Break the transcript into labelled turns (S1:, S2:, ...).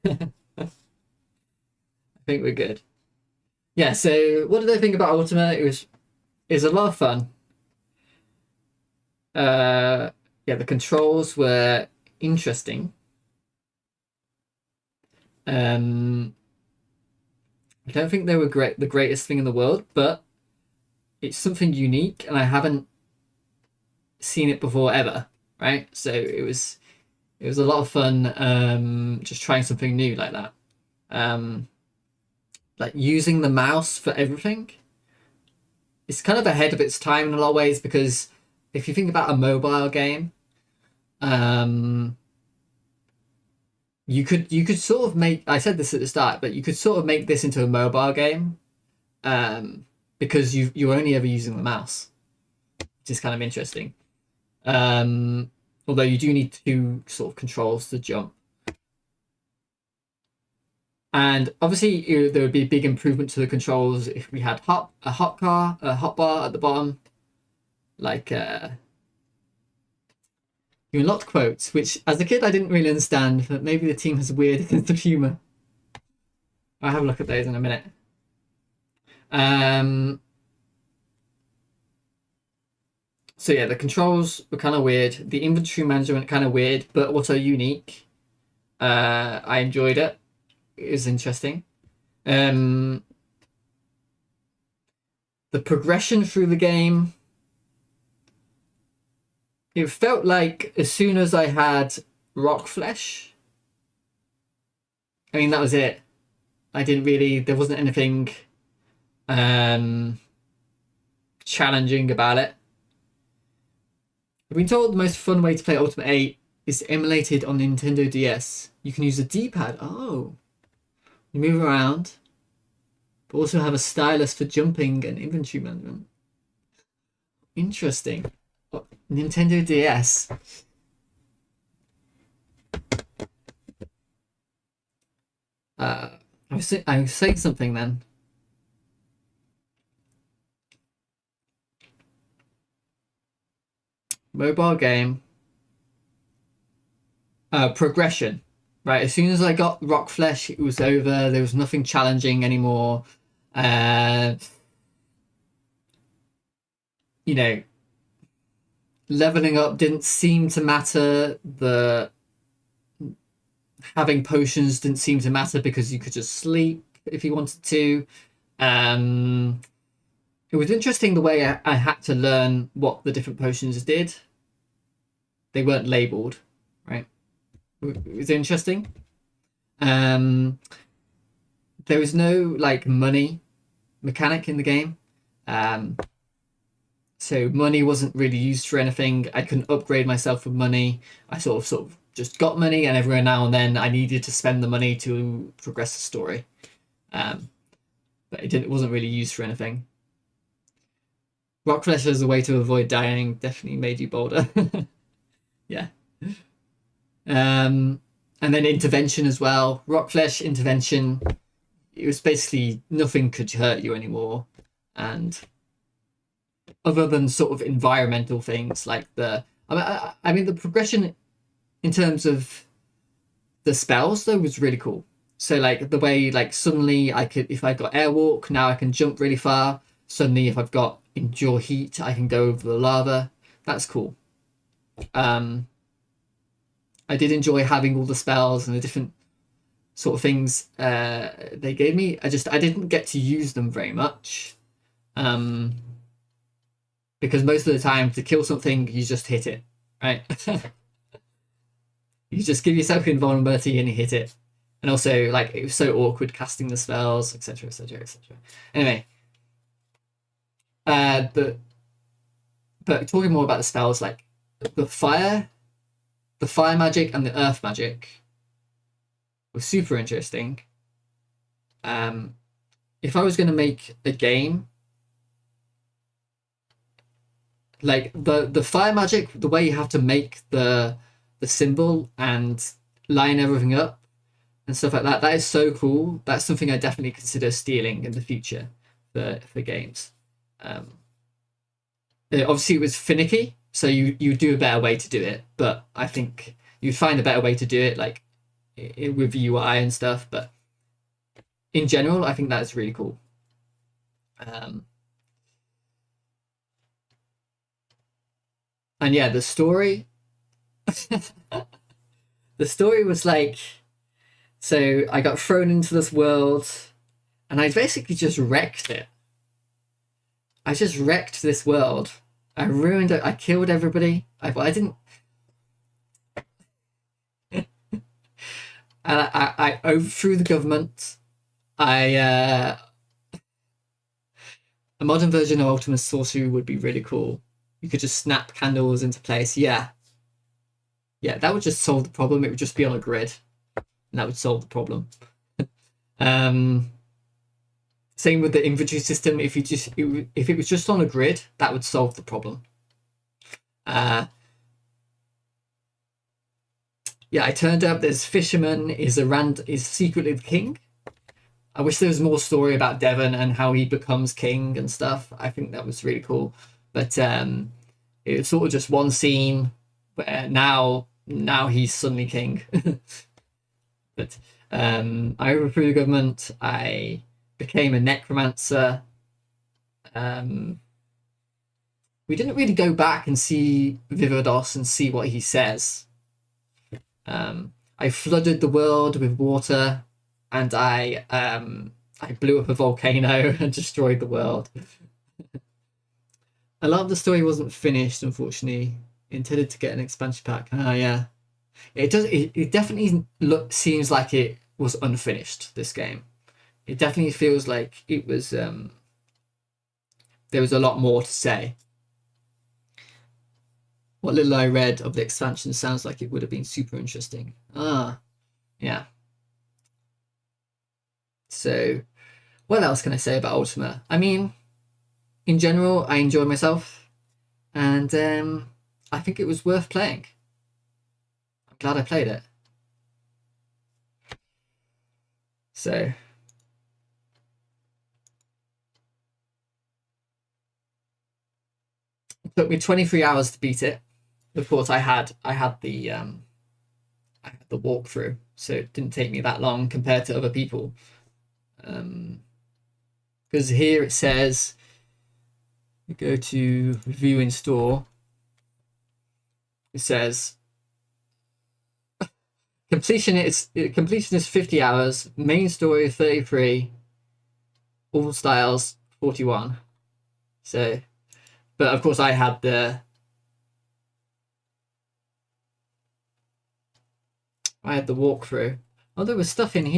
S1: I think we're good. Yeah, so what did I think about Ultima? It was a lot of fun. Uh, yeah, the controls were interesting. Um, I don't think they were the greatest thing in the world, but it's something unique, and I haven't seen it before ever. Right, so it was a lot of fun. Just trying something new like that. Um, like using the mouse for everything. It's kind of ahead of its time in a lot of ways because if you think about a mobile game, um, you could sort of make. I said this at the start, but you could sort of make this into a mobile game, um, because you're only ever using the mouse, which is kind of interesting. Um, although you do need two sort of controls to jump. And obviously, there would be a big improvement to the controls if we had a hotbar at the bottom, like you unlocked quotes, which as a kid I didn't really understand, but maybe the team has a weird sense of humor. I'll have a look at those in a minute. Um, so yeah, the controls were kind of weird. The inventory management kind of weird, but also unique. I enjoyed it. It was interesting. Um, the progression through the game, it felt like as soon as I had rock flesh, I mean that was it. I didn't really. There wasn't anything um, challenging about it. I've been told the most fun way to play Ultimate 8 is emulated on Nintendo DS. You can use a D-pad. Oh, you move around, but also have a stylus for jumping and inventory management. Interesting. Oh, Nintendo DS. I was saying something then. Mobile game. Progression. Right, as soon as I got rock flesh, it was over. There was nothing challenging anymore. Uh, you know, leveling up didn't seem to matter. The having potions didn't seem to matter because you could just sleep if you wanted to. Um, it was interesting the way I had to learn what the different potions did. They weren't labeled, right? It was interesting. Um, there was no like money mechanic in the game. Um, so money wasn't really used for anything. I couldn't upgrade myself with money. I sort of just got money, and every now and then I needed to spend the money to progress the story. Um, but it wasn't really used for anything. Rock flesh as a way to avoid dying definitely made you bolder. Yeah. And then intervention as well. Rock flesh intervention. It was basically nothing could hurt you anymore, and other than sort of environmental things like I mean the progression in terms of the spells though was really cool. So like the way like suddenly I could, if I got airwalk, now I can jump really far. Suddenly if I've got endure heat, I can go over the lava. That's cool. Um, I did enjoy having all the spells and the different sort of things they gave me. I didn't get to use them very much. Um, because most of the time to kill something you just hit it, right? You just give yourself invulnerability and you hit it. And also like it was so awkward casting the spells, etc., etc., etc. Anyway, but talking more about the spells, like the fire magic and the earth magic was super interesting. If I was going to make a game, like the fire magic, the way you have to make the symbol and line everything up and stuff like that, that is so cool. That's something I definitely consider stealing in the future for games. Obviously, it was finicky, so you do a better way to do it. But I think you'd find a better way to do it, like with UI and stuff, but in general, I think that's really cool. And yeah, the story, the story was like, so I got thrown into this world, and I basically just wrecked it. I just wrecked this world. I ruined it. I killed everybody. I didn't. And I overthrew the government. A modern version of Ultimate Sorcery would be really cool. You could just snap candles into place. Yeah. Yeah, that would just solve the problem. It would just be on a grid. And that would solve the problem. Same with the inventory system. If it was just on a grid, that would solve the problem. Yeah, I turned up. There's fisherman is secretly the king. I wish there was more story about Devon and how he becomes king and stuff. I think that was really cool. But it was sort of just one scene where now he's suddenly king. But I overthrew the government. I became a necromancer. We didn't really go back and see Vivados and see what he says. I flooded the world with water, and I blew up a volcano and destroyed the world. A lot of the story wasn't finished, unfortunately. Intended to get an expansion pack. Yeah, it does. It definitely seems like it was unfinished. This game. It definitely feels like it was. There was a lot more to say. What little I read of the expansion sounds like it would have been super interesting. Yeah. So, what else can I say about Ultima? I mean, in general, I enjoyed myself, and I think it was worth playing. I'm glad I played it. So, it took me 23 hours to beat it. Of course, I had the walkthrough, so it didn't take me that long compared to other people. Because here it says, you go to review in store. It says completion is 50 hours, main story 33, all styles 41. So, but of course I had the walkthrough. Oh, there was stuff in here.